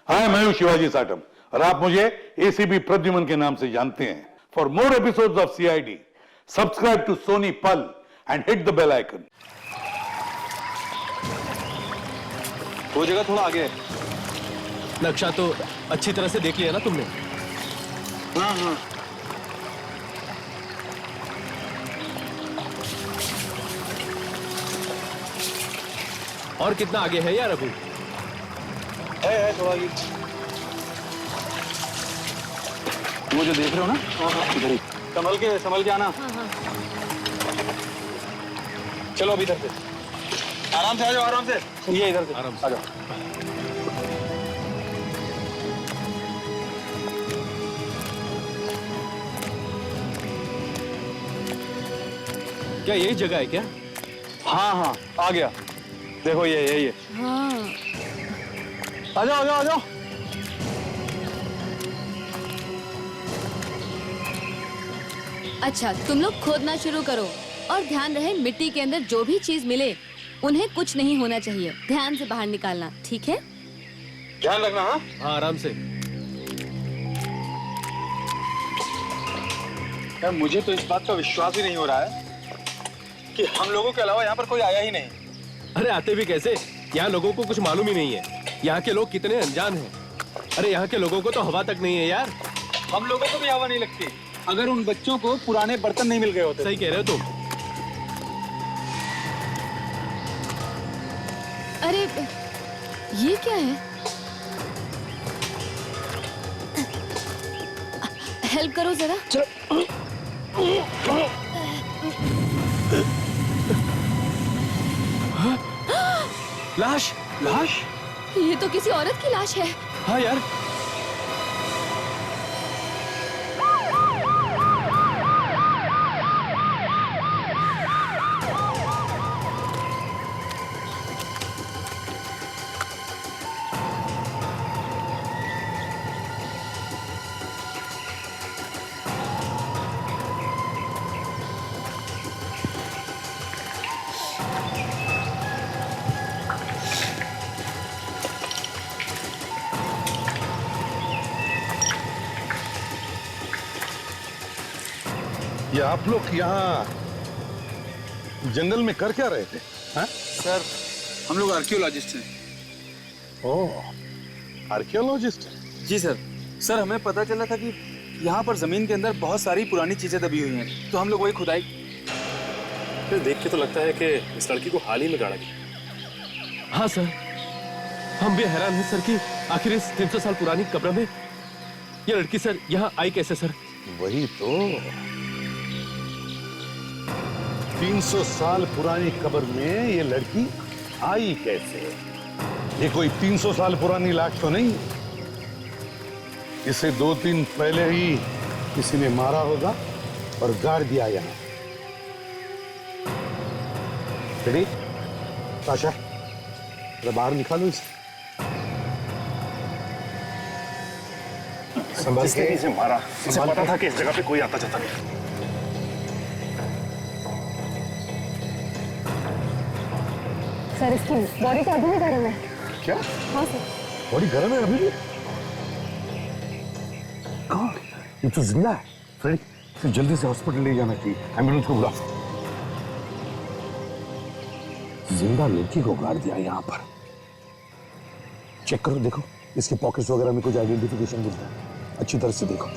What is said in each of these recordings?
हाय, मैं हूं शिवाजी साटम और आप मुझे एसीपी प्रद्युमन के नाम से जानते हैं। For more episodes of CID, subscribe to Sony Pal and hit the bell icon. वो जगह थोड़ा आगे है। नक्शा तो अच्छी तरह से देख लिया ना तुमने? हाँ। और कितना आगे है यार अभी? है थोड़ा आगे। वो जो देख रहे हो ना, इधर ही। संभल के आना। चलो अभी इधर से आराम से आ जाओ, आराम से। ये इधर से आराम से आ जाओ। क्या यही जगह है क्या? हाँ आ गया। देखो ये यही है। हाँ। आ जाओ। अच्छा, तुम लोग खोदना शुरू करो और ध्यान रहे मिट्टी के अंदर जो भी चीज मिले उन्हें कुछ नहीं होना चाहिए। ध्यान से बाहर निकालना, ठीक है? ध्यान रखना। हाँ हाँ, आराम से। यार, मुझे तो इस बात का विश्वास ही नहीं हो रहा है कि हम लोगों के अलावा यहाँ पर कोई आया ही नहीं। अरे आते भी कैसे? यहाँ लोगों को कुछ मालूम ही नहीं है। यहाँ के लोग कितने अनजान हैं। अरे यहाँ के लोगों को तो हवा तक नहीं है यार। हम लोगों को भी हवा नहीं लगती अगर उन बच्चों को पुराने बर्तन नहीं मिल गए होते। सही कह रहे हो तुम। अरे ये क्या है? हेल्प करो जरा। लाश। ये तो किसी औरत की लाश है। हाँ यार। ये आप लोग यहाँ जंगल में कर क्या रहे थे? हाँ? सर, हम लोग आर्कियोलॉजिस्ट हैं। ओह, आर्कियोलॉजिस्ट। जी सर, हमें पता चला था कि यहाँ पर जमीन के अंदर बहुत सारी पुरानी चीजें दबी हुई हैं, तो हम लोग वही खुदाई। फिर देख के तो लगता है कि इस लड़की को हाल ही में गाड़ा गया। हाँ सर, हम भी हैरान हैं सर कि आखिर इस 300 साल पुरानी कब्र में ये लड़की सर यहाँ आई कैसे सर? वही तो, 300 साल पुरानी कब्र में ये लड़की आई कैसे? ये कोई 300 साल पुरानी लाश तो नहीं। इसे 2 दिन पहले ही किसी ने मारा होगा और गाड़ दिया यहाँ। रेडी? ताशा, जरा बाहर निकालो इसे। किसने इसे मारा? इसे पता था कि इस जगह पे कोई आता जाता नहीं। सर, इसकी बॉडी तो अभी भी गर्म है। क्या? हाँ सर। बॉडी गर्म है अभी भी? कहाँ? ये तो जिंदा है। फ्रेडी, इसे जल्दी से हॉस्पिटल ले जाना चाहिए। एम्बुलेंस को बुला। जिंदा लड़की को गाड़ दिया यहाँ पर। चेक करो, देखो इसके पॉकेट्स वगैरह में कुछ आइडेंटिफिकेशन मिलता है। अच्छी तरह से देखो।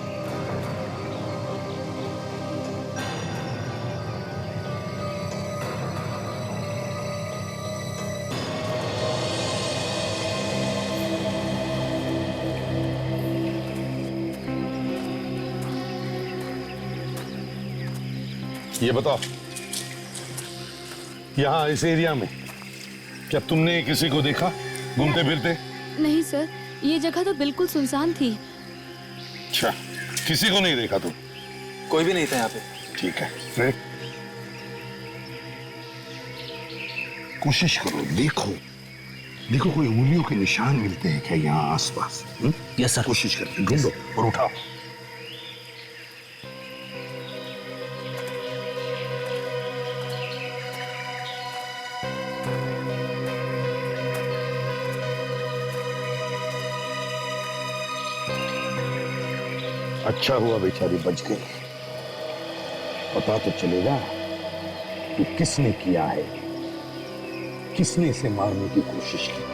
ये बताओ, यहाँ इस एरिया में क्या तुमने किसी को देखा घूमते फिरते? नहीं सर, ये जगह तो बिल्कुल सुनसान थी। अच्छा, किसी को नहीं देखा तुम? कोई भी नहीं था यहाँ पे। ठीक है, रेडी? कोशिश करो, देखो कोई उंगलियों के निशान मिलते हैं क्या यहाँ आसपास? Yes sir. कोशिश करके ढूंढो और उठाओ। अच्छा हुआ बेचारी बच गई। पता तो चलेगा कि किसने किया है, किसने इसे मारने की कोशिश की।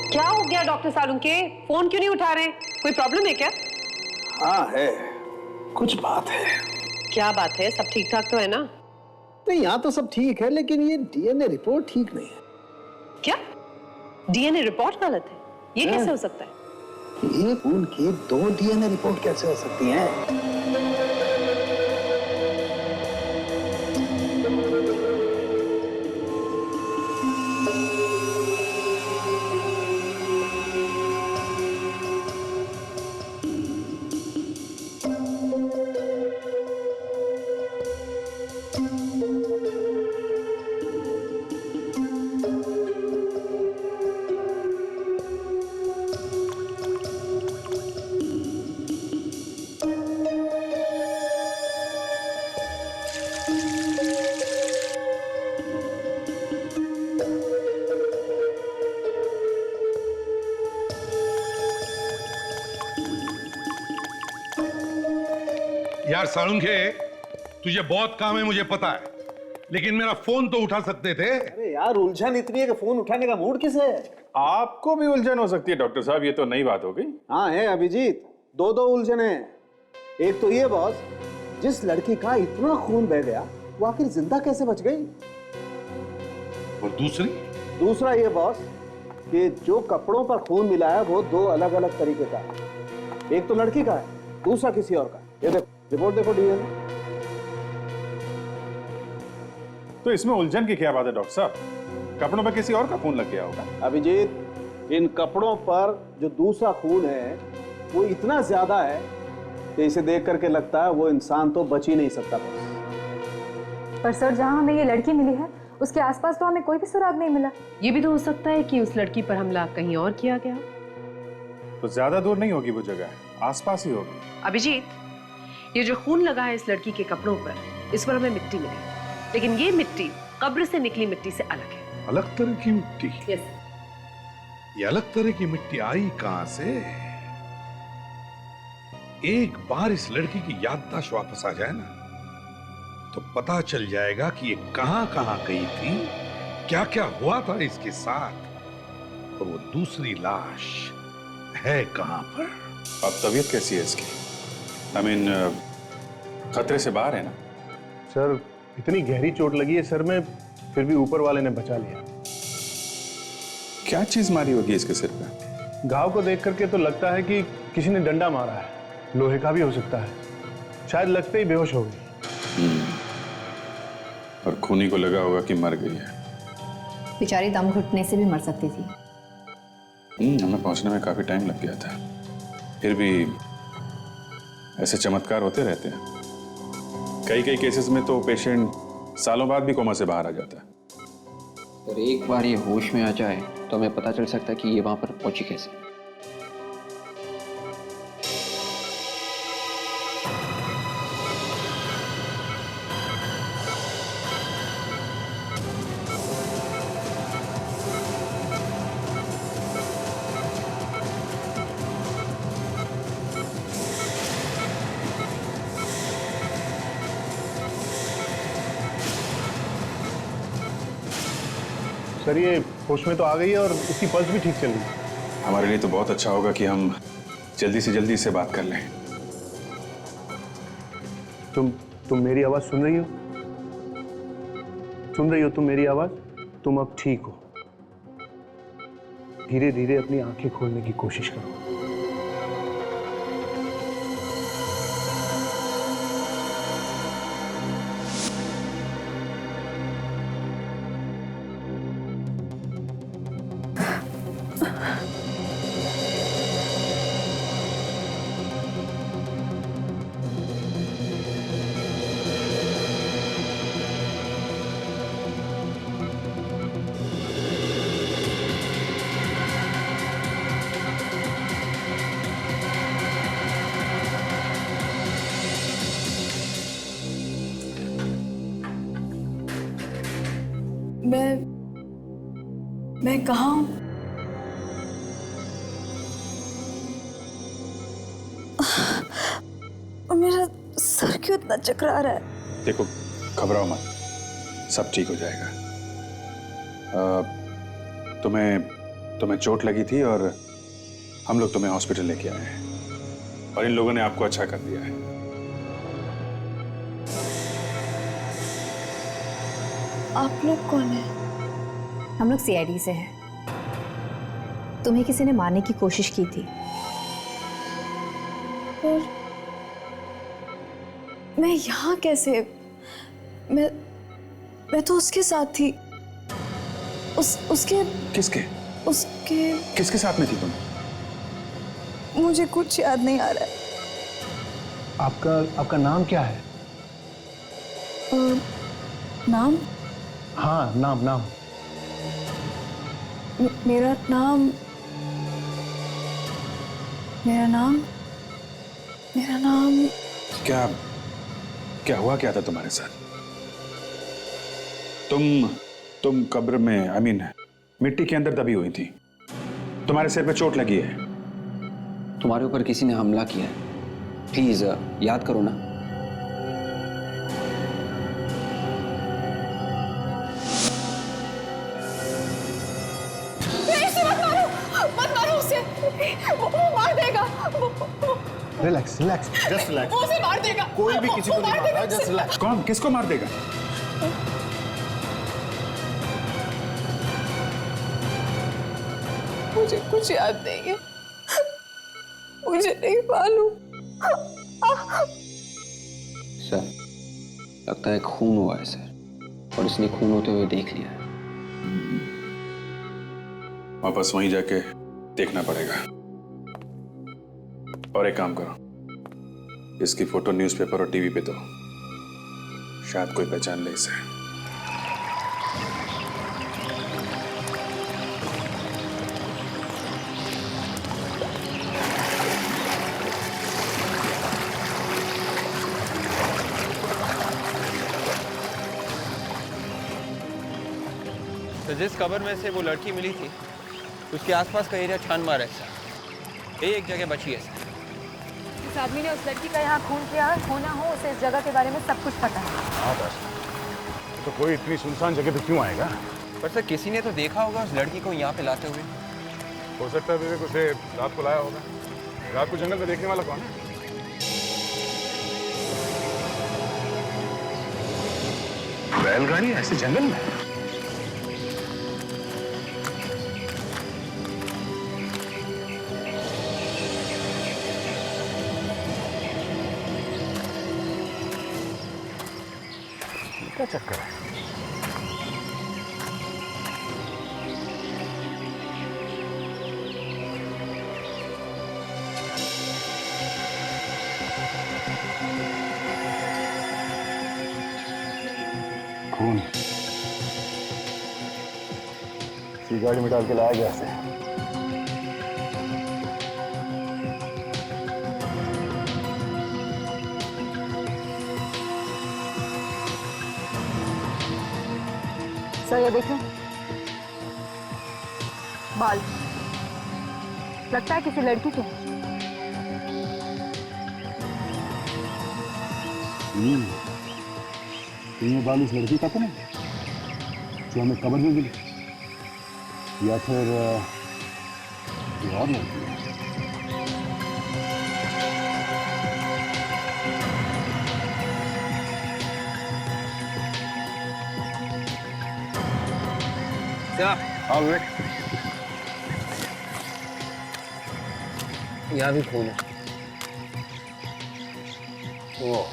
क्या हो गया डॉक्टर सालुंके? फोन क्यों नहीं उठा रहे? कोई प्रॉब्लम है क्या? हाँ है, कुछ बात है। क्या बात है? सब ठीक ठाक तो है ना? नहीं, यहाँ तो सब ठीक है, लेकिन ये डीएनए रिपोर्ट ठीक नहीं है। क्या डीएनए रिपोर्ट गलत है? ये कैसे हो सकता है? एक खून की 2 डीएनए रिपोर्ट कैसे हो सकती हैं? यार सालुंखे, तुझे बहुत काम है मुझे पता है, लेकिन मेरा फोन तो उठा सकते थे। अरे यार, उलझन इतनी है कि फोन उठाने का मूड किसे है? आपको भी उलझन हो सकती है डॉक्टर साहब, ये तो नई बात हो गई। हाँ है अभिजीत, 2 उलझन है। एक तो ये बॉस, जिस लड़की का इतना खून बह गया वो आखिर जिंदा कैसे बच गई? और दूसरा ये बॉस कि जो कपड़ों पर खून मिला है वो 2 अलग अलग तरीके का है। एक तो लड़की का है, दूसरा किसी और का। ये देखो, रिपोर्ट देखो डीएनए। तो इसमें उलझन की क्या बात है डॉक्टर साहब? कपड़ों पर किसी और का खून लग गया होगा। अभिजीत, इन कपड़ों पर जो दूसरा खून है वो इतना ज्यादा है कि इसे देख करके लगता है वो इंसान तो बच ही नहीं सकता। पर सर, जहाँ हमें ये लड़की मिली है उसके आसपास तो हमें कोई भी सुराग नहीं मिला। ये भी तो हो सकता है कि उस लड़की पर हमला कहीं और किया गया। तो ज्यादा दूर नहीं होगी वो जगह, आसपास ही होगी। अभिजीत, ये जो खून लगा है इस लड़की के कपड़ों पर, इस पर हमें मिट्टी मिली, लेकिन ये मिट्टी कब्र से निकली मिट्टी से अलग है। अलग तरह की मिट्टी? यस। ये अलग तरह की मिट्टी आई कहां से? एक बार इस लड़की की याददाश्त वापस आ जाए ना, तो पता चल जाएगा कि ये कहां कहां गई थी, क्या क्या हुआ था इसके साथ, और वो दूसरी लाश है कहां पर। अब तबीयत कैसी है इसकी? आई मीन, खतरे से बाहर है ना? सर, इतनी गहरी चोट लगी है सर में, फिर भी ऊपर वाले ने बचा लिया। क्या चीज मारी होगी इसके सिर पे? घाव को देख करके तो लगता है कि किसी ने डंडा मारा है, लोहे का भी हो सकता है। शायद लगते ही बेहोश हो गई। और खूनी को लगा होगा कि मर गई है। बेचारी दम घुटने से भी मर सकती थी। हमें पहुंचने में काफी टाइम लग गया था, फिर भी ऐसे चमत्कार होते रहते हैं। कई केसेस में तो पेशेंट सालों बाद भी कोमा से बाहर आ जाता है। और एक बार ये होश में आ जाए तो हमें पता चल सकता है कि ये वहां पर पहुंची कैसे। सर, ये होश में तो आ गई है और उसकी पल्स भी ठीक चल रही है। हमारे लिए तो बहुत अच्छा होगा कि हम जल्दी से जल्दी इससे बात कर लें। तुम मेरी आवाज सुन रही हो? सुन रही हो तुम मेरी आवाज? तुम अब ठीक हो। धीरे धीरे अपनी आंखें खोलने की कोशिश करो। मैं कहाँ हूँ? और मेरा सर क्यों इतना चकरा रहा है? देखो, घबराओ मत, सब ठीक हो जाएगा। तुम्हें चोट लगी थी और हम लोग तुम्हें हॉस्पिटल लेके आए हैं और इन लोगों ने आपको अच्छा कर दिया है। आप लोग कौन हैं? हम लोग सीआईडी से हैं। तुम्हें किसी ने मारने की कोशिश की थी। और मैं यहाँ कैसे? मैं तो उसके साथ थी। उसके किसके साथ में थी तुम? मुझे कुछ याद नहीं आ रहा है। आपका नाम क्या है? नाम? हाँ, नाम। मेरा नाम क्या हुआ क्या था तुम्हारे साथ? तुम कब्र में मिट्टी के अंदर दबी हुई थी। तुम्हारे सिर पे चोट लगी है। तुम्हारे ऊपर किसी ने हमला किया है। प्लीज याद करो ना। मत मारो उसे। वो मार देगा। Relax, just relax. वो उसे मार देगा। कोई भी किसी को नहीं मार रहा, जस्ट रिलैक्स। कौन किसको मार देगा? मुझे कुछ याद नहीं है। मुझे नहीं मालूम। सर, लगता है खून हुआ है सर, और इसने खून होते हुए देख लिया है। वापस वहीं जाके देखना पड़ेगा। और एक काम करो, इसकी फोटो न्यूज़पेपर और टीवी पे दो, शायद कोई पहचान ले इसे। तो जिस कब्र में से वो लड़की मिली थी, उसके आसपास का एरिया छान मारा है सर। एक जगह बची है सर। इस आदमी ने उस लड़की का यहाँ खून किया है। होना हो उसे इस जगह के बारे में सब कुछ पता है। हाँ बस, तो कोई इतनी सुनसान जगह पे क्यों आएगा? पर सर, किसी ने तो देखा होगा उस लड़की को यहाँ पे लाते हुए। हो सकता है विवेक उसे रात को लाया होगा। रात को जंगल में देखने वाला कौन है? बैलगाड़ी ऐसे जंगल में? क्या चक्कर है? खून इसी गाड़ी में डाल के लाया गया से। सर ये देखें, बाल लगता है किसी लड़की के हैं। ये बाल उस लड़की का तो नहीं जो हमें कब्र में मिली, या फिर कोई और लड़की है? क्या? हाँ विवेक, यहाँ भी खून है। ओह,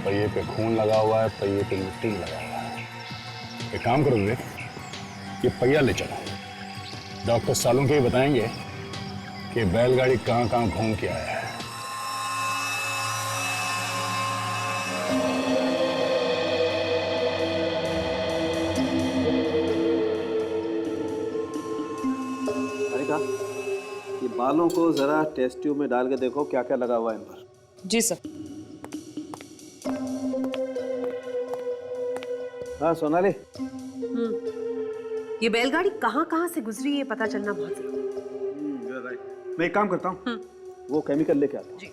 पहिए पे खून लगा हुआ है, पहिए पे मिट्टी लगा हुआ है। एक काम करो विवेक, ये पहिया ले चलो। डॉक्टर सालों के ही बताएंगे कि बैलगाड़ी कहाँ कहाँ घूम के आया है। ये बालों को जरा टेस्ट ट्यूब में डाल के देखो क्या क्या लगा हुआ है इन पर। जी सर। हाँ सोनाली, ये बैलगाड़ी कहाँ कहाँ से गुजरी ये पता चलना बहुत जरूरी है। मैं एक काम करता हूँ, वो केमिकल लेके आता हूँ। जी।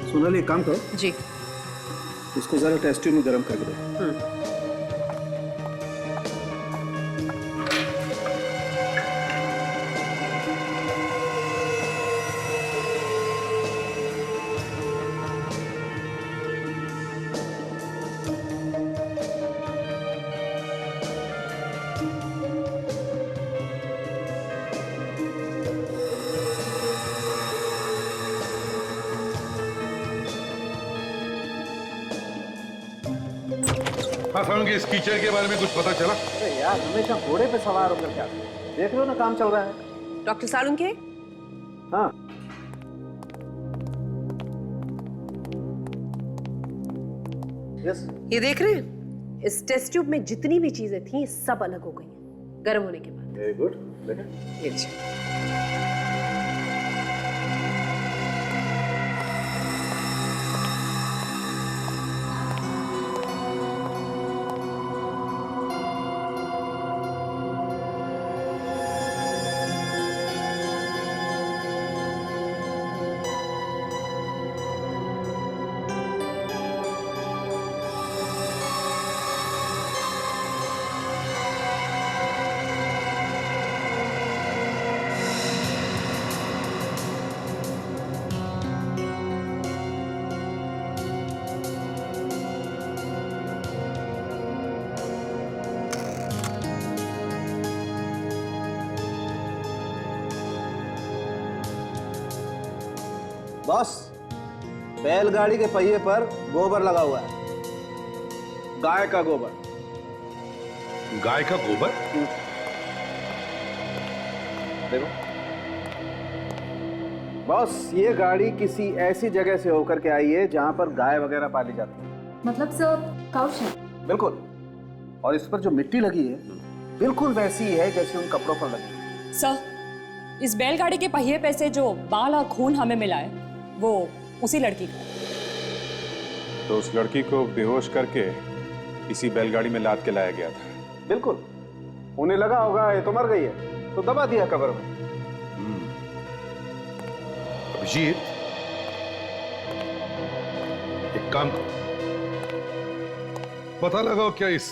सोनाली एक काम करो, जी। इसको जरा टेस्ट ट्यूब में गर्म करके दो। हाँ सालुंके, इस कीचड़ के बारे में कुछ पता चला? अरे यार, हमेशा घोड़े पे सवार होकर क्या देख रहे हो ना, काम चल रहा है। डॉक्टर सालुंके। हाँ यस, ये देख रहे हैं, इस टेस्ट ट्यूब में जितनी भी चीजें थी सब अलग हो गई हैं गर्म होने के बाद। Very good. देखिए ये लीजिए। बॉस, बैलगाड़ी के पहिए पर गोबर लगा हुआ है, गाय का गोबर। गाय का गोबर? देखो बॉस, ये गाड़ी किसी ऐसी जगह से होकर के आई है जहां पर गाय वगैरह पाली जाती है। मतलब सर काउच है? बिल्कुल। और इस पर जो मिट्टी लगी है बिल्कुल वैसी ही है जैसे उन कपड़ों पर लगी है। सर, इस बैलगाड़ी के पहिए पे से जो बाल और खून हमें मिला है वो उसी लड़की का है। तो उस लड़की को बेहोश करके इसी बैलगाड़ी में लाद के लाया गया था। बिल्कुल। उन्हें लगा होगा ये तो मर गई है, तो दबा दिया कब्र में। अभिजीत, एक काम करो, पता लगाओ क्या इस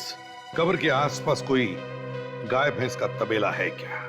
कब्र के आसपास कोई गाय भैंस का तबेला है क्या?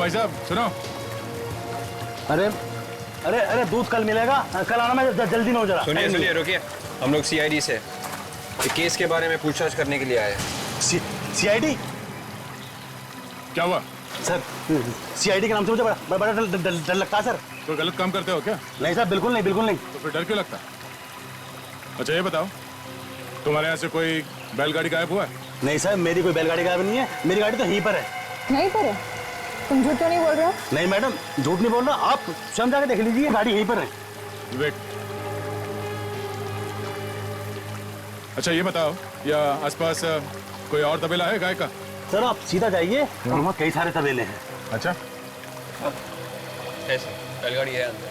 भाई साहब सुनो। अरे अरे अरे दूध कल मिलेगा, कल आना, मैं जल्दी में हो जरा। सुनिए सुनिए, रुकिए। हम लोग सीआईडी से एक केस के बारे में पूछताछ करने के लिए आए हैं। सीआईडी? क्या हुआ सर? सीआईडी के नाम से मुझे बड़ा डर लगता है सर। कोई गलत काम करते हो क्या? नहीं सर, बिल्कुल नहीं, बिल्कुल नहीं। तो फिर डर क्यों लगता? अच्छा ये बताओ, तुम्हारे यहाँ से कोई बैलगाड़ी गायब हुआ है? नहीं सर, मेरी कोई बैलगाड़ी गायब नहीं है, मेरी गाड़ी तो यहीं पर है। यहीं पर है? तुम झूठ तो नहीं बोल रहे हो? नहीं मैडम, झूठ नहीं बोल रहा, आप स्वयं जाकर देख लीजिए, गाड़ी यहीं पर है। विवेक, अच्छा ये बताओ, या आसपास कोई और तबेला है गाय का? सर आप सीधा जाइए और वहाँ कई सारे तबेले हैं। अच्छा है सर, बैलगाड़ी है अंदर।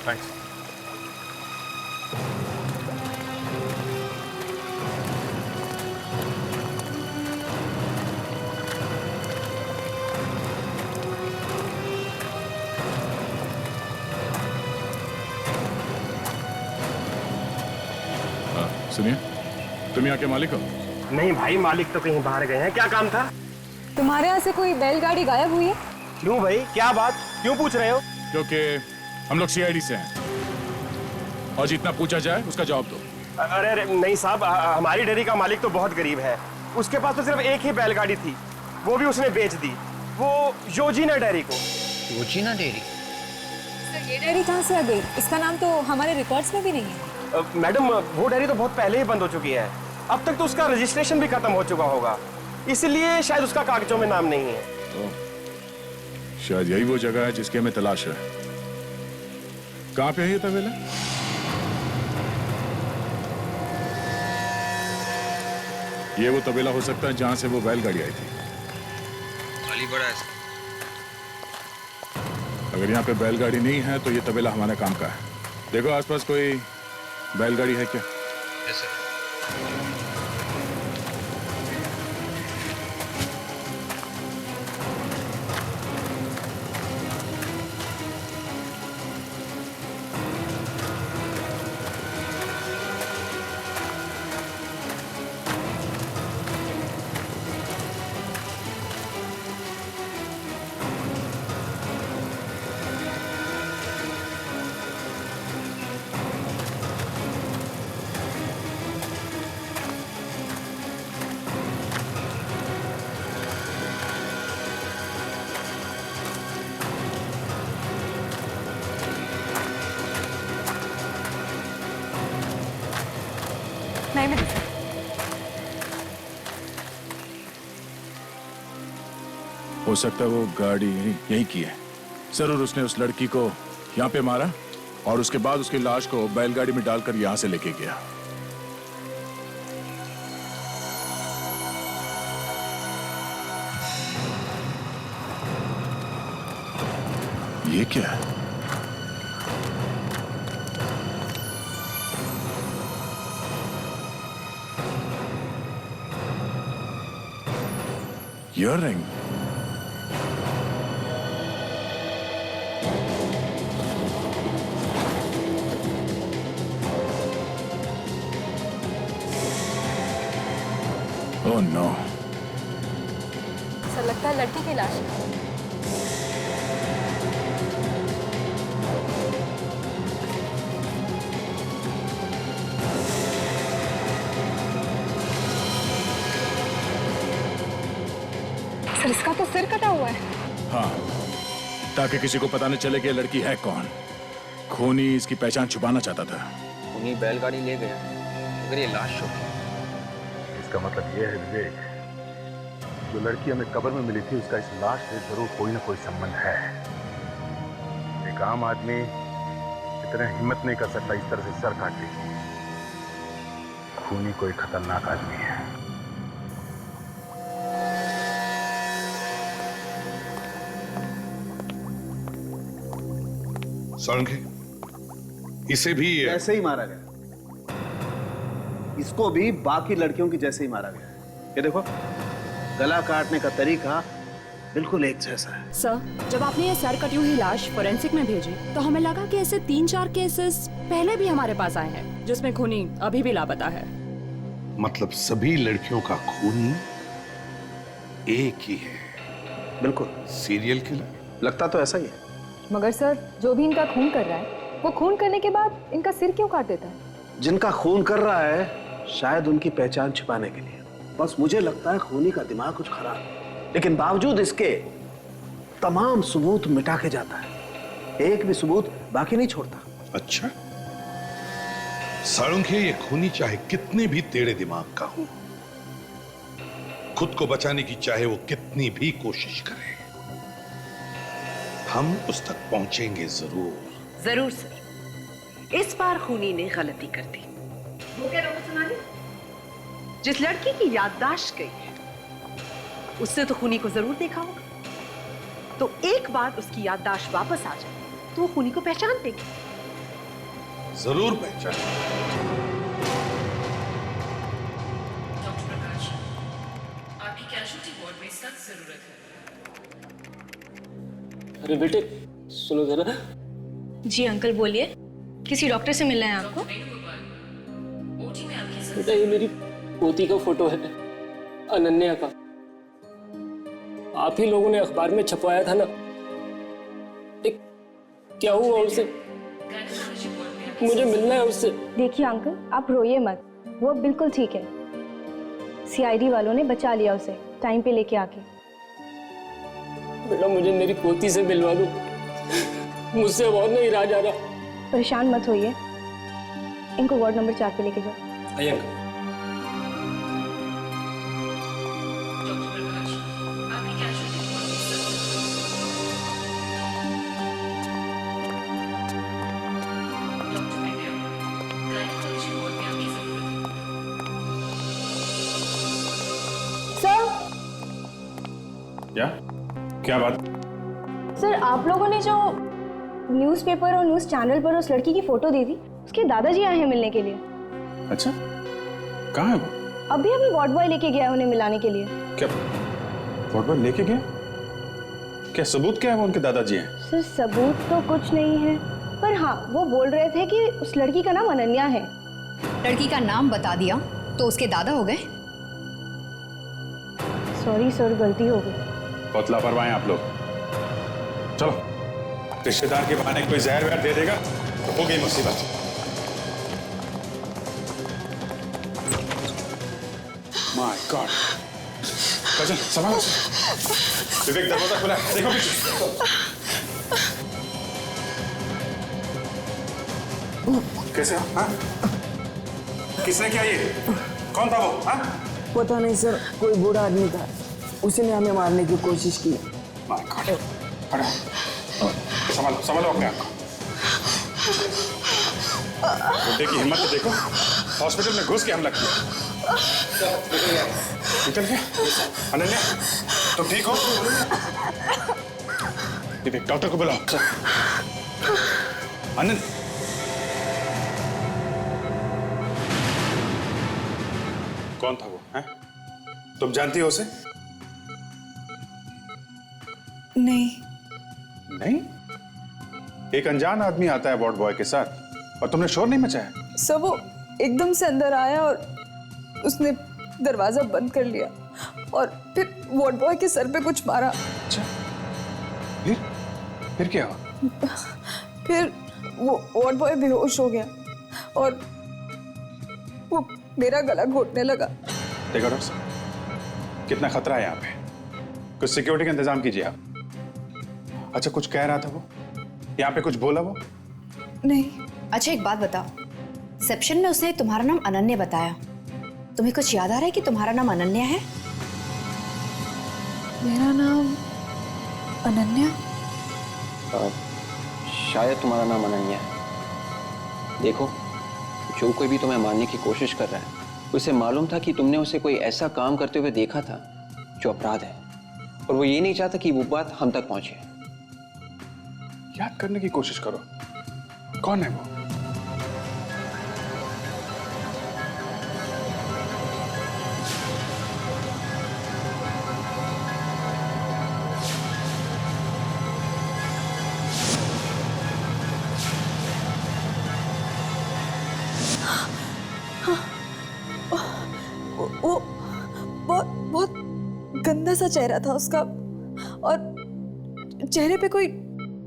थैंक्स। सुनिए, तुम यहाँ के मालिक हो? नहीं भाई, मालिक तो कहीं बाहर गए हैं। क्या काम था? तुम्हारे यहाँ से कोई बैलगाड़ी गायब हुई है? क्यों भाई, क्या बात, क्यों पूछ रहे हो? क्योंकि हम लोग सीआईडी से हैं और जितना पूछा जाए उसका जवाब दो। अरे अरे नहीं साहब, हमारी डेयरी का मालिक तो बहुत गरीब है। उसके पास तो सिर्फ एक ही बैलगाड़ी थी, वो भी उसने बेच दी, वो योजीना डेयरी को। योजीना डेयरी? सर ये डेयरी कहाँ से आ गई? इसका नाम तो हमारे रिकॉर्ड्स में भी नहीं है। मैडम वो डेयरी तो बहुत पहले ही बंद हो चुकी है, अब तक तो उसका रजिस्ट्रेशन भी खत्म हो चुका होगा, इसलिए शायद उसका कागजों में नाम नहीं है। शायद यही वो जगह है जिसकी हमें तलाश है। कहाँ पे है ये तबेला? ये वो तबेला हो सकता है जहां से वो बैलगाड़ी आई थी। खाली पड़ा है। अगर यहाँ पे बैलगाड़ी नहीं है तो ये तबेला हमारे काम का है। देखो आसपास कोई बैलगाड़ी है क्या? Yes sir. नहीं मिली। हो सकता है वो गाड़ी यहीं की है सर, और उसने उस लड़की को यहाँ पे मारा और उसके बाद उसकी लाश को बैलगाड़ी में डालकर यहाँ से लेके गया। ये क्या है? Earring. Oh no. सर लगता है लड़की की लाश है। सर इसका तो सिर कटा हुआ है। हाँ, ताकि किसी को पता न चले कि ये लड़की है कौन। खूनी इसकी पहचान छुपाना चाहता था। खूनी बैलगाड़ी ले गया, अगर ये लाश हो। इसका मतलब ये है विवेक, जो लड़की हमें कब्र में मिली थी उसका इस लाश से जरूर कोई ना कोई संबंध है। एक आम आदमी इतना हिम्मत नहीं कर सकता इस तरह से सर काट ले। खूनी कोई खतरनाक आदमी है। सारंगी, इसे भी ऐसे ही मारा गया, इसको भी बाकी लड़कियों की जैसे ही मारा गया है। ये देखो, गला काटने का तरीका बिल्कुल एक जैसा है। सर, जब आपने ये सर कटी हुई लाश फोरेंसिक में भेजी तो हमें लगा कि ऐसे 3-4 केसेस पहले भी हमारे पास आए हैं जिसमें खूनी अभी भी लापता है। मतलब सभी लड़कियों का खूनी एक ही है। बिल्कुल। Serial killer? लगता तो ऐसा ही है। मगर सर, जो भी इनका खून कर रहा है वो खून करने के बाद इनका सिर क्यों काट देता है? जिनका खून कर रहा है शायद उनकी पहचान छिपाने के लिए। बस मुझे लगता है खूनी का दिमाग कुछ खराब है, लेकिन बावजूद इसके तमाम सबूत मिटा के जाता है, एक भी सबूत बाकी नहीं छोड़ता। अच्छा, साळुंखे ये खूनी चाहे कितने भी टेढ़े दिमाग का हो, खुद को बचाने की चाहे वो कितनी भी कोशिश करे, हम उस तक पहुंचेंगे जरूर। जरूर सर, इस बार खूनी ने गलती कर दी। वो क्या रोको सुनानी? जिस लड़की की याददाश्त गई है उसने तो खूनी को जरूर देखा होगा, तो एक बार उसकी याददाश्त वापस आ जाए तो वो खूनी को पहचान देगी। जरूर पहचान। डॉक्टर प्रकाश, आपकी कैजुअल्टी वार्ड में सख्त जरूरत है। अरे बेटे सुनो जरा। जी अंकल बोलिए, किसी डॉक्टर से मिलना है आपको? बेटा ये मेरी पोती का फोटो है, अनन्या का। आप ही लोगों ने अखबार में छपवाया था ना। क्या हुआ उससे? मुझे मिलना है उससे। देखिए अंकल, आप रोइए मत, वो अब बिल्कुल ठीक है। सीआईडी वालों ने बचा लिया उसे टाइम पे लेके आके। बेटा मुझे मेरी पोती से मिलवा दो, मुझसे और नहीं रहा जा रहा। परेशान मत होइए, इनको वार्ड नंबर 4 पे लेके जाओ। आइए। क्या बात? सर, आप लोगों ने जो न्यूज़पेपर और न्यूज़ चैनल पर उस लड़की की फोटो दी थी, उसके दादाजी आए हैं मिलने के लिए। अच्छा, कहाँ है वो? अभी वार्ड बॉय लेके गया है उन्हें मिलाने के लिए। क्या वार्ड बॉय लेके गया? क्या सबूत क्या है वो उनके दादाजी हैं? सर सबूत तो कुछ नहीं है, पर हाँ वो बोल रहे थे कि उस लड़की का नाम अनन्या है। लड़की का नाम बता दिया तो उसके दादा हो गए? सॉरी सर, गलती हो गई। बहुत लापरवाह हैं आप लोग। चलो, रिश्तेदार के बहाने कोई जहर वहर दे देगा तो हो गई मुसीबत। My God. काजल संभालो। विवेक दरवाजा खुला है, देखो पीछे। कैसे हो? हाँ? किसने किया ये? कौन था वो? हाँ? पता नहीं सर, कोई बूढ़ा आदमी था, उसी ने हमें मारने की कोशिश की। My God. खड़ा संभालो, संभालो अपने आप को। बुड्ढे की हिम्मत तो देखो, हॉस्पिटल में घुस के हमला किया। निकल गया? अनन्या तुम ठीक हो? विवेक डॉक्टर को बुलाओ। अनन्या कौन था वो? हैं? तुम जानती हो उसे? नहीं। नहीं? एक अनजान आदमी आता है वार्ड बॉय के साथ और तुमने शोर नहीं मचाया? सब वो एकदम से अंदर आया और उसने दरवाजा बंद कर लिया और फिर वार्ड बॉय के सर पे कुछ मारा। अच्छा, फिर क्या हुआ? फिर वो वार्ड बॉय बेहोश हो गया और वो मेरा गला घोटने लगा। देखो डॉक्टर साहब, कितना खतरा है यहाँ पे, कुछ सिक्योरिटी का इंतजाम कीजिए आप। अच्छा, कुछ कह रहा था वो? यहाँ पे कुछ बोला वो? नहीं। अच्छा एक बात बताओ, रिसेप्शन में उसने तुम्हारा नाम अनन्या बताया, तुम्हें कुछ याद आ रहा है कि तुम्हारा नाम अनन्या है? मेरा नाम अनन्या? शायद तुम्हारा नाम अनन्या है। देखो, जो कोई भी तुम्हें मारने की कोशिश कर रहा है, उसे मालूम था कि तुमने उसे कोई ऐसा काम करते हुए देखा था जो अपराध है, और वो ये नहीं चाहता कि वो बात हम तक पहुंचे। याद करने की कोशिश करो, कौन है वो? वो बहुत गंदा सा चेहरा था उसका और चेहरे पे कोई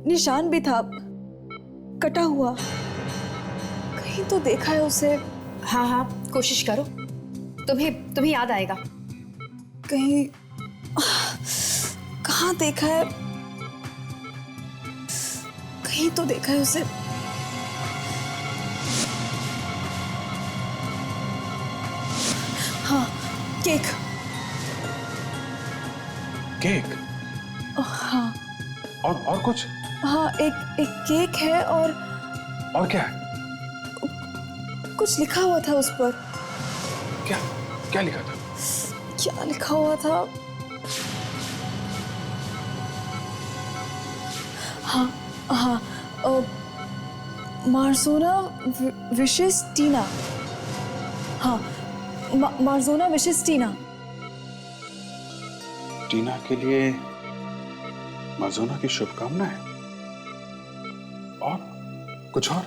निशान भी था, कटा हुआ। कहीं तो देखा है उसे। हाँ हाँ, कोशिश करो, तुम्हें याद आएगा। कहीं कहाँ देखा है, कहीं तो देखा है उसे। हाँ, केक। केक? हाँ। और कुछ? हाँ, एक केक है और क्या है? कुछ लिखा हुआ था उस पर। क्या लिखा था? क्या लिखा हुआ था? हाँ हाँ, मार्जोना विशेस टीना। हाँ, मार्जोना विशेस टीना। टीना के लिए मार्जोना की शुभकामनाएं। और कुछ और?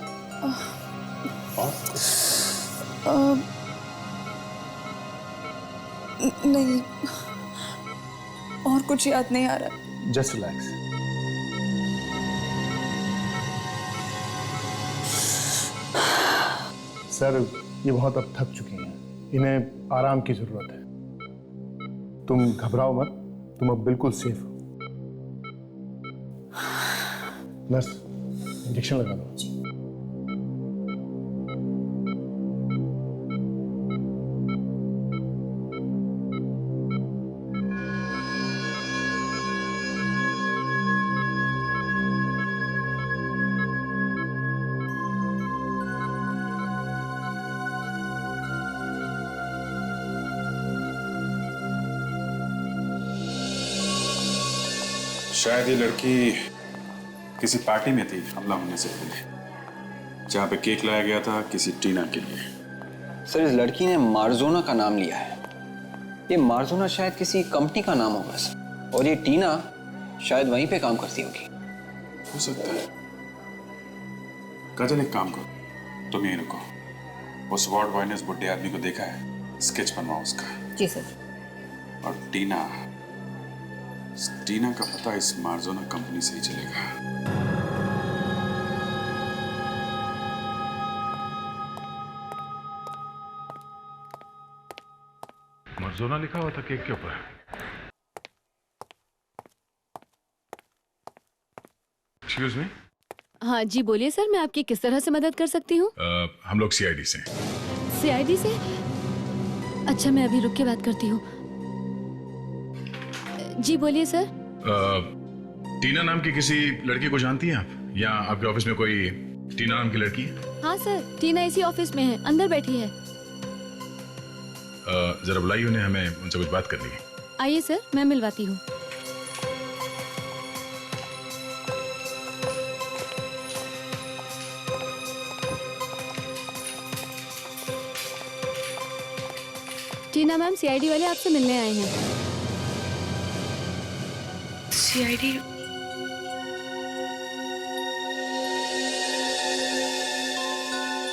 नहीं, और कुछ याद नहीं आ रहा। Just relax. सर, ये बहुत अब थक चुकी हैं, इन्हें आराम की जरूरत है। तुम घबराओ मत, तुम अब बिल्कुल सेफ हो। नर्स, इंजेक्शन लगा दो। शायद ये लड़की किसी पार्टी में थी हमला होने से पहले, जहां पे केक लाया गया था किसी टीना के लिए। सर, इस लड़की ने मार्जोना का नाम लिया है। ये मार्जोना शायद किसी कंपनी का नाम होगा सर, और ये टीना शायद वहीं पे काम करती होगी। हो सकता है। काजल, एक काम करो, तुम यहीं रुको। उस वार्ड बॉय ने उस बुढ़े आदमी को देखा है, स्केच बनवाओ उसका। जी सर। और टीना का पता इस मार्जोना कंपनी से ही चलेगा। मार्जोना लिखा हुआ था केक के ऊपर। Excuse me. हाँ जी, बोलिए सर, मैं आपकी किस तरह से मदद कर सकती हूँ? हम लोग सीआईडी से। सीआईडी से? अच्छा, मैं अभी रुक के बात करती हूँ। जी बोलिए सर। टीना नाम की किसी लड़की को जानती हैं आप, या आपके ऑफिस में कोई टीना नाम की लड़की है? हाँ सर, टीना इसी ऑफिस में है, अंदर बैठी है। जरा बुलाइए उन्हें, हमें उनसे कुछ बात करनी है। आइए सर, मैं मिलवाती हूँ। टीना मैम, सीआईडी वाले आपसे मिलने आए हैं। सीआईडी?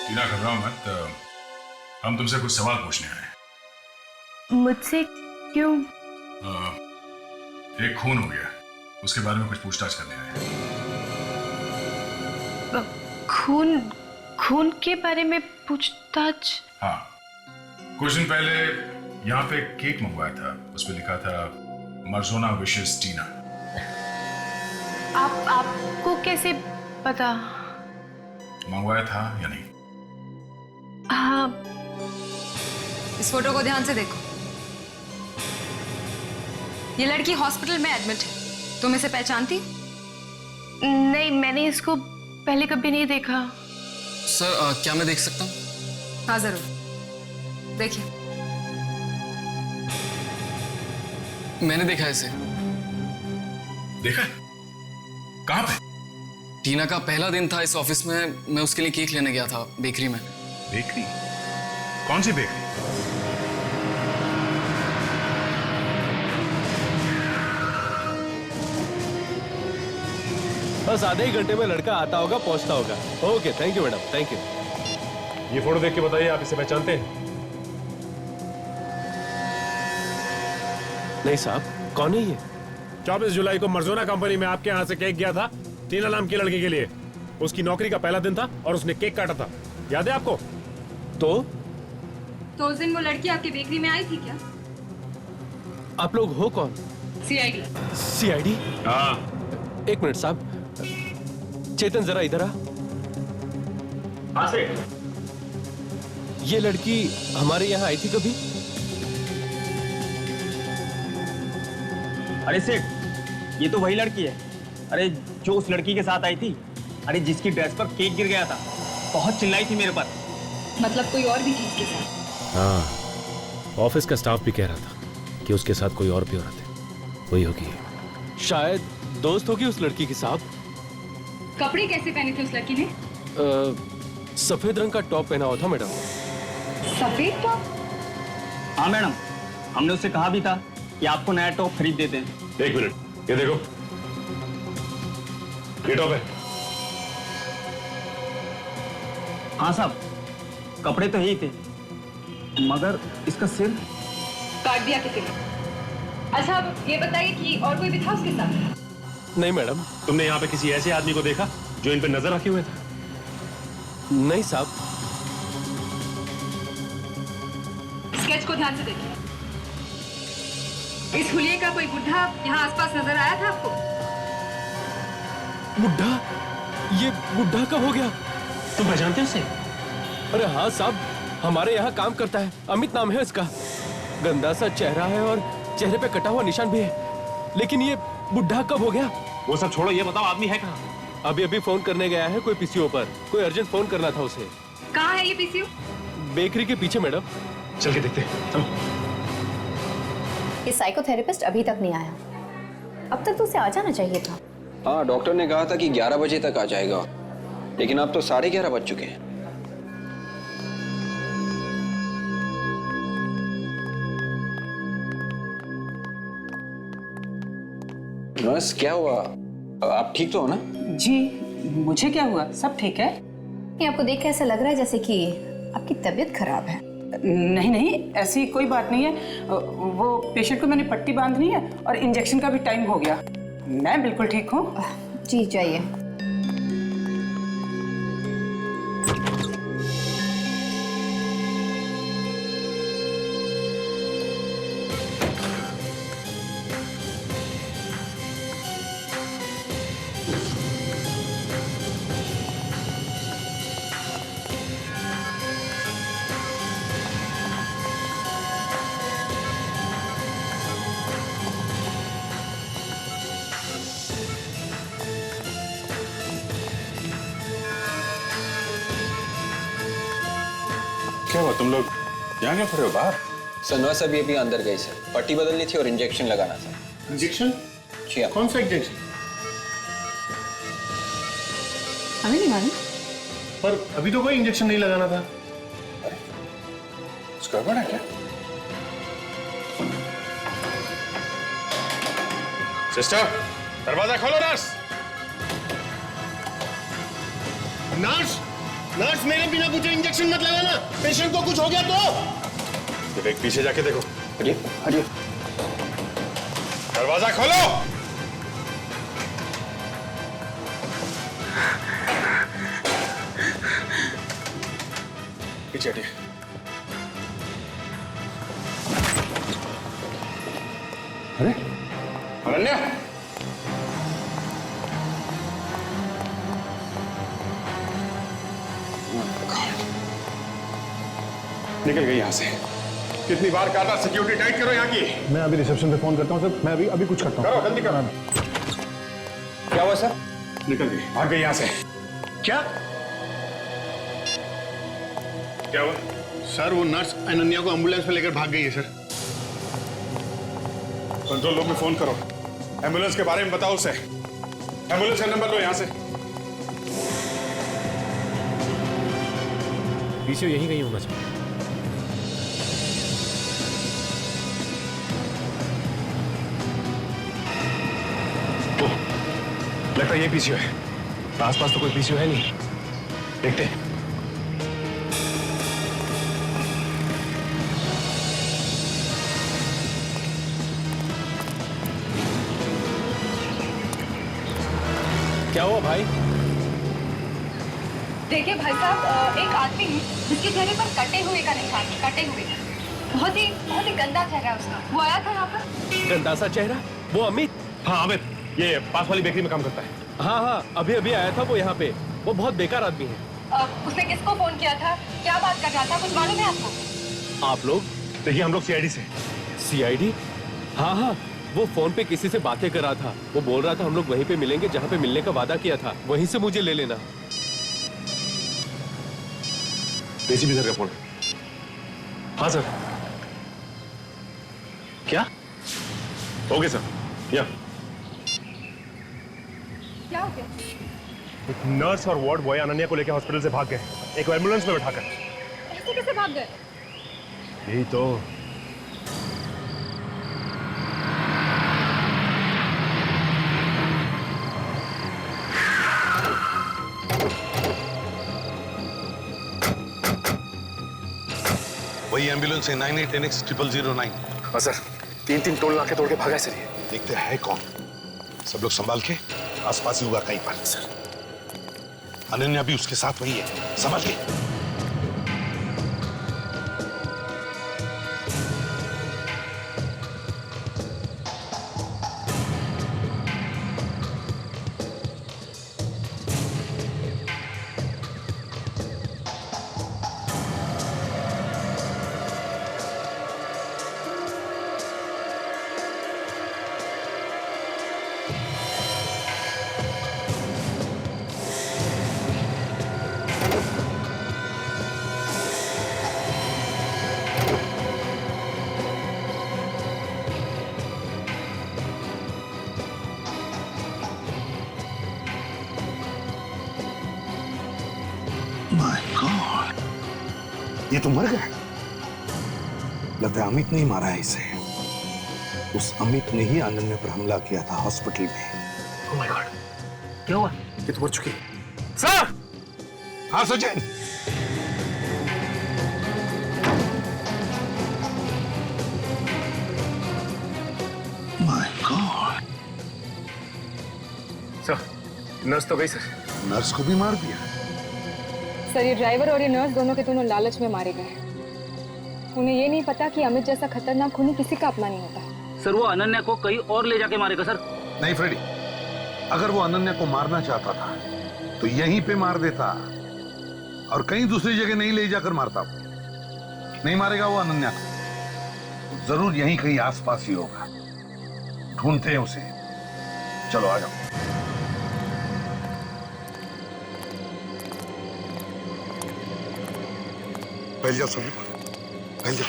टीना, घबराओ मत, हम तुमसे कुछ सवाल पूछने आए हैं। मुझसे क्यों? एक खून हो गया, उसके बारे में कुछ पूछताछ करने आए हैं। खून के बारे में पूछताछ? हाँ, कुछ दिन पहले यहाँ पे केक मंगवाया था, उस पर लिखा था मार्जोना विशेस टीना। आपको कैसे पता? मंगवाया था या नहीं? हाँ। इस फोटो को ध्यान से देखो। ये लड़की हॉस्पिटल में एडमिट है। तुम इसे पहचानती? नहीं, मैंने इसको पहले कभी नहीं देखा। सर, क्या मैं देख सकता हूँ? हाँ जरूर, देखिए। मैंने देखा है इसे। देखा? कहाँ पे? टीना का पहला दिन था इस ऑफिस में, मैं उसके लिए केक लेने गया था बेकरी में। बेकरी? कौन सी बेकरी? बस आधे ही घंटे में लड़का आता होगा, पहुंचता होगा। Okay, thank you madam, thank you. ये फोटो देख के बताइए, आप इसे पहचानते हैं? नहीं साहब, कौन है ये? 24 जुलाई को मर्जोना कंपनी में आपके यहाँ से केक गया था टीना नाम की लड़की के लिए। उसकी नौकरी का पहला दिन था और उसने केक काटा था, याद है आपको? तो उस दिन वो लड़की आपकी बेकरी में आई थी क्या? आप लोग हो कौन? सीआईडी। सीआईडी? हाँ। एक मिनट साहब, चेतन जरा इधर आ। हाँ से। ये लड़की हमारे यहाँ आई थी कभी? अरे सेठ, ये तो वही लड़की है। अरे जो उस लड़की के साथ आई थी, अरे जिसकी ड्रेस पर केक गिर गया था, बहुत चिल्लाई थी मेरे पर। मतलब कोई और भी थी इसके साथ? हाँ, ऑफिस का स्टाफ भी कह रहा था कि उसके साथ कोई और भी औरत है, वही होगी। शायद दोस्त होगी उस लड़की की साहब। कपड़े कैसे पहने थे उस लड़की ने? सफेद रंग का टॉप पहना हुआ था मैडम। सफेद टॉप? हाँ मैडम, हमने उससे कहा भी था कि आपको नया टॉप खरीद देते हैं। एक मिनट, ये देखो, ये टॉप है। हाँ साहब, कपड़े तो यही थे, मगर इसका सिर काट दिया किसी ने। अच्छा अब ये बताइए कि और कोई भी था उसके साथ? नहीं मैडम। तुमने यहाँ पे किसी ऐसे आदमी को देखा जो इन पे नजर रखे हुए थे? नहीं साहब। स्केच को ध्यान से देखिए। इस हुलिये का कोई बुढ़ा यहाँ आसपास नजर आया था आपको? बुढ़ा? ये बुढ़ा कब हो गया? तुम पहचानते हो उसे? अरे हाँ साहब, हमारे यहाँ काम करता है, अमित नाम है इसका। गंदा सा चेहरा है और चेहरे पे कटा हुआ निशान भी है, लेकिन ये बुढ़ा कब हो गया? वो सब छोड़ो, ये बताओ आदमी है कहाँ? अभी फोन करने गया है कोई पीसीओ पर, कोई अर्जेंट फोन करना था उसे। कहाँ है ये पीसीओ? बेकरी के पीछे मैडम। चल के देखते हैं, चलो। ये साइकोथेरेपिस्ट अभी तक नहीं आया, अब तक तो उसे आ जाना चाहिए था। हाँ, डॉक्टर ने कहा था कि 11 बजे तक आ जाएगा, लेकिन अब तो 11:30 बज चुके हैं। नर्स, क्या हुआ? आप ठीक तो हो ना? जी, मुझे क्या हुआ? सब ठीक है। ये आपको देख के ऐसा लग रहा है जैसे कि आपकी तबीयत खराब है। नहीं नहीं, ऐसी कोई बात नहीं है। वो पेशेंट को मैंने पट्टी बांधनी है और इंजेक्शन का भी टाइम हो गया। मैं बिल्कुल ठीक हूँ। जी जाइए। क्या हुआ, तुम लोग यहाँ क्यों खड़े हो बाहर? सनवास अभी अंदर गई सर, पट्टी बदलनी थी और इंजेक्शन लगाना था। इंजेक्शन? जी हाँ। कौन सा इंजेक्शन? हमें नहीं मालूम। पर अभी तो कोई इंजेक्शन नहीं लगाना था। कुछ गड़बड़ है क्या? सिस्टर, दरवाजा खोलो। नर्स, नर्स, नर्स, मेरे बिना पूछे इंजेक्शन मत लगाना। पेशेंट को कुछ हो गया तो? एक पीछे जाके देखो। हटिए, हटिए। दरवाजा खोलो। पीछे हटिए। अरे अनन्या, निकल गई यहाँ से। कितनी बार कहा था सिक्योरिटी टाइट करो यहाँ की। मैं अभी रिसेप्शन पे फोन करता हूँ सर। मैं अभी कुछ करता हूँ। करो, जल्दी करो। क्या हुआ सर? निकल गई, भाग गई यहाँ से। क्या? क्या हुआ? सर वो नर्स अनन्या को एम्बुलेंस पे लेकर भाग गई है सर। कंट्रोल रूम में फोन करो, एम्बुलेंस के बारे में बताओ उसे। एम्बुलेंस का नंबर लो यहाँ से। पीसीओ यहीं कहीं होना चाहिए। लगता है ये पीसीओ है। आसपास तो कोई पीसीओ है नहीं, देखते हैं। क्या हुआ भाई? देखिए भाई साहब, एक आदमी है जिसके चेहरे पर कटे हुए का निशान है, कटे हुए का। बहुत ही गंदा चेहरा है उसका। वो आया था यहाँ पर। गंदा सा चेहरा? वो अमित? हाँ अमित, ये पास वाली बेकरी में काम करता है। हाँ, अभी आया था वो यहाँ पे। वो बहुत बेकार आदमी है। उसने किसको फोन किया था, क्या बात कर रहा था, कुछ मालूम है आपको? आप लोग? देखिए हम लोग सीआईडी से। सीआईडी? हाँ, वो फोन पे किसी से बातें कर रहा था। वो बोल रहा था हम लोग वहीं पे मिलेंगे जहाँ पे मिलने का वादा किया था, वहीं से मुझे ले लेना। एसीपी सर का फोन। हाँ सर। क्या? Okay sir. या क्या हो गया? एक नर्स और वार्ड बॉय अनन्या को लेकर हॉस्पिटल से भाग गए, एक एम्बुलेंस में बैठाकर। ऐसे कैसे भाग गए? यही तो। वही एम्बुलेंस है 98NX0009। हाँ सर, 3 टोल नाके तोड़ के भागा सर। ये देखते हैं कौन। सब लोग संभाल के, आसपास ही होगा कहीं पर। सर अनन्या भी उसके साथ वही है, संभाल के। माय गॉड, ये तो मर गया। लगता है अमित ने ही मारा है इसे। उस अमित ने ही अनन्या पर हमला किया था हॉस्पिटल में। ओह माय गॉड, क्या हुआ? ये तो मर चुकी। सर! हाँ Sachin. My God. Sir, nurse तो गई सर। नर्स को भी मार दिया? सर, ये ड्राइवर और ये नर्स दोनों के दोनों लालच में मारे गए। उन्हें ये नहीं पता कि अमित जैसा खतरनाक खूनी किसी का अपना नहीं होता। सर, वो अनन्या को कहीं और ले जाके मारेगा सर। नहीं फ्रेडी, अगर वो अनन्या को मारना चाहता था तो यहीं पे मार देता और कहीं दूसरी जगह नहीं ले जाकर मारता। नहीं मारेगा वो अनन्या को, जरूर यहीं कहीं आसपास ही होगा। ढूंढते हैं उसे। चलो आ जाओ। फैल जाओ सभी, फैल जाओ।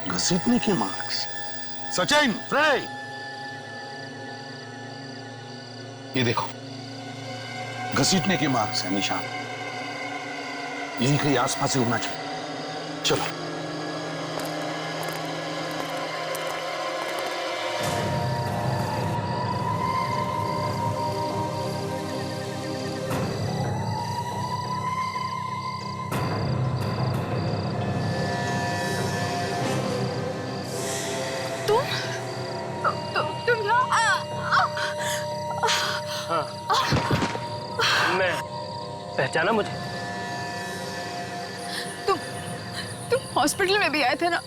घसीटने के मार्क्स। सचिन, फ्रेड, ये देखो, घसीटने के मार्क्स है, निशान। यही कहीं आसपास ही होना चाहिए। चलो। तुम मैं पहचाना मुझे? तुम हॉस्पिटल में भी आए थे ना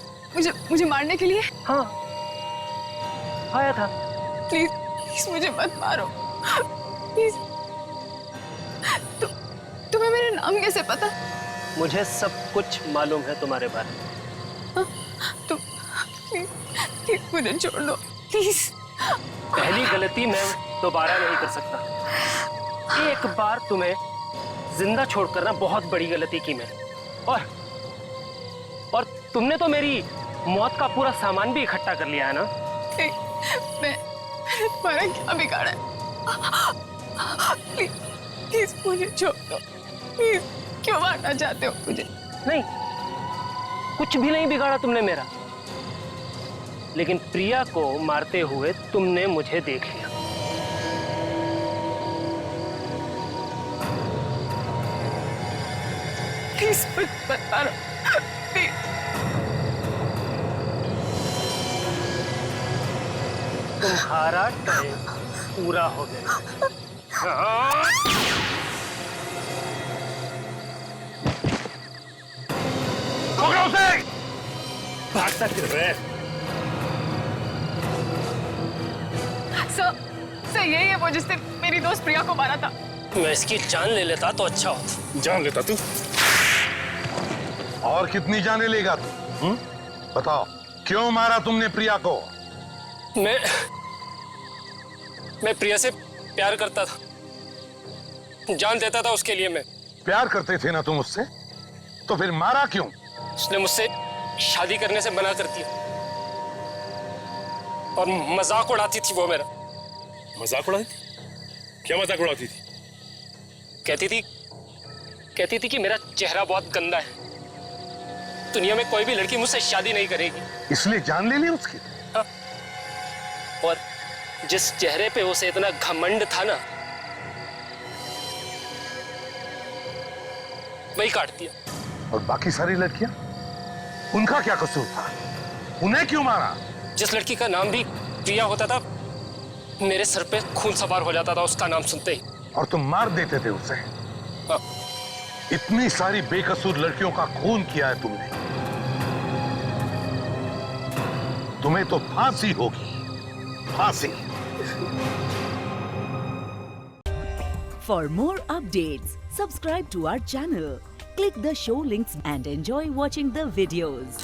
मुझे मारने के लिए? हाँ, आया था। प्लीज मुझे मत मारो, प्लीज। तुम्हें मेरा नाम कैसे पता? मुझे सब कुछ मालूम है तुम्हारे बारे में। तुम प्लीज मुझे छोड़ दो, प्लीज। पहली गलती मैं दोबारा नहीं कर सकता। एक बार तुम्हें जिंदा छोड़कर ना बहुत बड़ी गलती की मैं। और तुमने तो मेरी मौत का पूरा सामान भी इकट्ठा कर लिया है ना? मैं तुम्हारा क्या बिगाड़ा है? प्लीज मुझे छोड़ दो, प्लीज। क्यों मारना चाहते हो मुझे? नहीं, कुछ भी नहीं बिगाड़ा तुमने मेरा, लेकिन प्रिया को मारते हुए तुमने मुझे देख लिया। प्लीज बता रहा तुम्हारा टाइम पूरा हो गया। पकड़ो उसे! भागता फिर रहे। सर यही है वो जिसने मेरी दोस्त प्रिया को मारा था। मैं इसकी जान ले लेता तो अच्छा होता। जान लेता तू? और कितनी जाने लेगा तू? बताओ, क्यों मारा तुमने प्रिया को? मैं प्रिया से प्यार करता था, जान देता था उसके लिए। मैं प्यार करते थे ना तुम उससे, तो फिर मारा क्यों? उसने मुझसे शादी करने से मना कर दिया और मजाक उड़ाती थी वो मेरा। मजाक उड़ाती थी? क्या मजाक उड़ाती थी? कहती थी कि मेरा चेहरा बहुत गंदा है, दुनिया में कोई भी लड़की मुझसे शादी नहीं करेगी। इसलिए जान ले ली उसकी? हाँ। और जिस चेहरे पे उसे इतना घमंड था ना, वही काट दिया। और बाकी सारी लड़कियां, उनका क्या कसूर था? उन्हें क्यों मारा? जिस लड़की का नाम भी प्रिया होता था, मेरे सर पे खून सवार हो जाता था उसका नाम सुनते ही। और तुम मार देते थे उसे? हाँ। इतनी सारी बेकसूर लड़कियों का खून किया है तुमने, तुम्हें तो फांसी होगी, फांसी। For more updates, subscribe to our channel, click the show links and enjoy watching the videos.